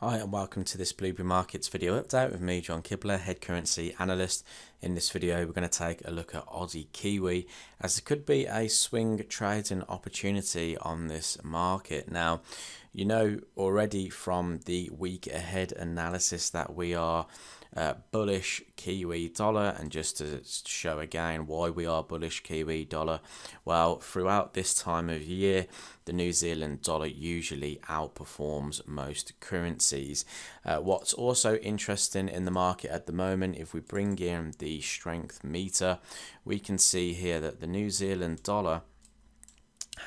Hi and welcome to this Blueberry Markets video update with me, John Kibler, head currency analyst. In this video we're going to take a look at Aussie Kiwi, as there could be a swing trading opportunity on this market. Now, you know already from the week ahead analysis that we are bullish Kiwi dollar, and just to show again why we are bullish Kiwi dollar, well, throughout this time of year the New Zealand dollar usually outperforms most currencies. What's also interesting in the market at the moment, if we bring in the strength meter, we can see here that the New Zealand dollar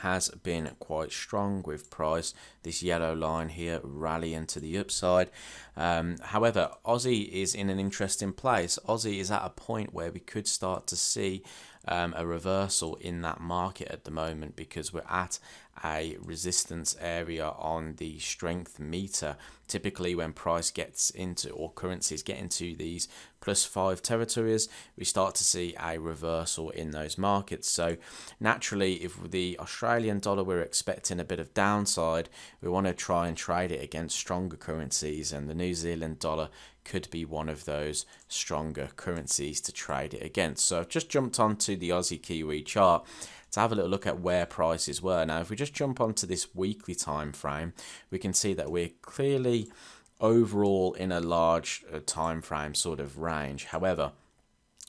has been quite strong with price, this yellow line here, rallying to the upside. However, Aussie is in an interesting place. Aussie is at a point where we could start to see a reversal in that market at the moment, because we're at a resistance area on the strength meter. Typically when price gets into, or currencies get into, these +5 territories, we start to see a reversal in those markets. So naturally, if the Australian dollar, we're expecting a bit of downside, we want to try and trade it against stronger currencies, and the New Zealand dollar could be one of those stronger currencies to trade it against. So I've just jumped onto the Aussie Kiwi chart to have a little look at where prices were. Now, if we just jump onto this weekly time frame, we can see that we're clearly overall in a large time frame sort of range. However,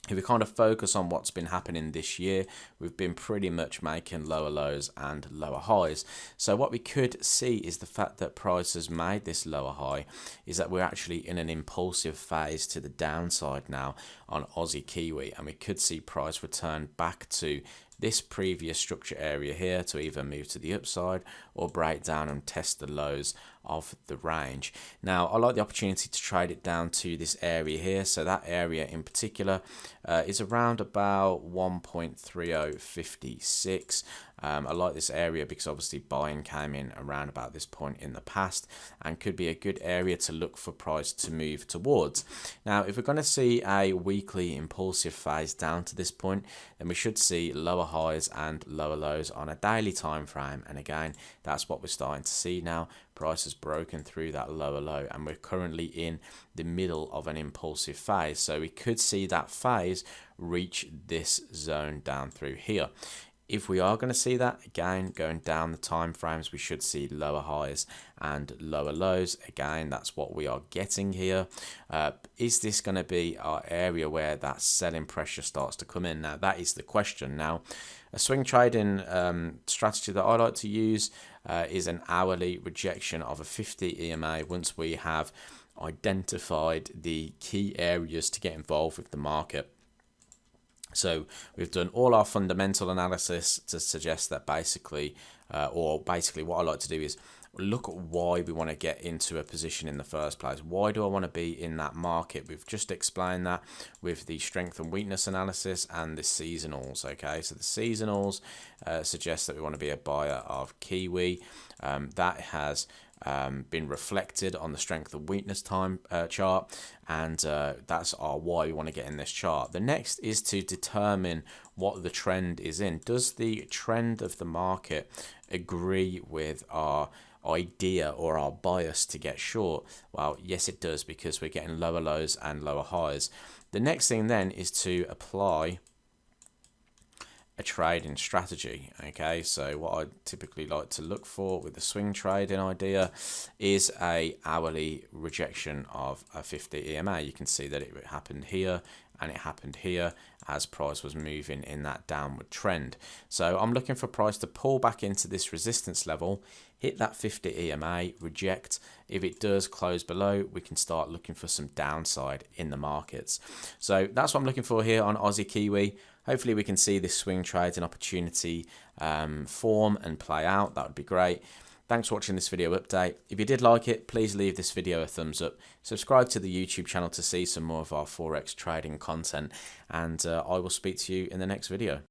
if we kind of focus on what's been happening this year, we've been pretty much making lower lows and lower highs. So what we could see is the fact that price has made this lower high is that we're actually in an impulsive phase to the downside now on Aussie Kiwi, and we could see price return back to this previous structure area here to either move to the upside or break down and test the lows of the range. Now, I like the opportunity to trade it down to this area here. So that area in particular is around about 1.3056. I like this area because obviously buying came in around about this point in the past, and could be a good area to look for price to move towards. Now, if we're going to see a weekly impulsive phase down to this point, then we should see lower highs and lower lows on a daily time frame, and again, that's what we're starting to see now. Price has broken through that lower low, and we're currently in the middle of an impulsive phase, so we could see that phase reach this zone down through here. If we are going to see that, again, going down the time frames, we should see lower highs and lower lows. Again, that's what we are getting here. Is this going to be our area where that selling pressure starts to come in? Now, that is the question. Now, a swing trading strategy that I like to use is an hourly rejection of a 50 EMA once we have identified the key areas to get involved with the market. So we've done all our fundamental analysis to suggest that basically what I like to do is look at why we want to get into a position in the first place. Why do I want to be in that market? We've just explained that with the strength and weakness analysis and the seasonals. Okay, so the seasonals suggest that we want to be a buyer of Kiwi. That has been reflected on the strength and weakness time chart, and that's our why we want to get in this chart. The next is to determine what the trend is in. Does the trend of the market agree with our idea or our bias to get short? Well, yes, it does, because we're getting lower lows and lower highs. The next thing then is to apply a trading strategy. Okay, so what I typically like to look for with the swing trading idea is a hourly rejection of a 50 EMA. You can see that it happened here and it happened here as price was moving in that downward trend. So I'm looking for price to pull back into this resistance level, hit that 50 EMA, reject. If it does close below, we can start looking for some downside in the markets. So that's what I'm looking for here on Aussie Kiwi. Hopefully we can see this swing trading opportunity form and play out. That would be great. Thanks for watching this video update. If you did like it, please leave this video a thumbs up. Subscribe to the YouTube channel to see some more of our Forex trading content, and I will speak to you in the next video.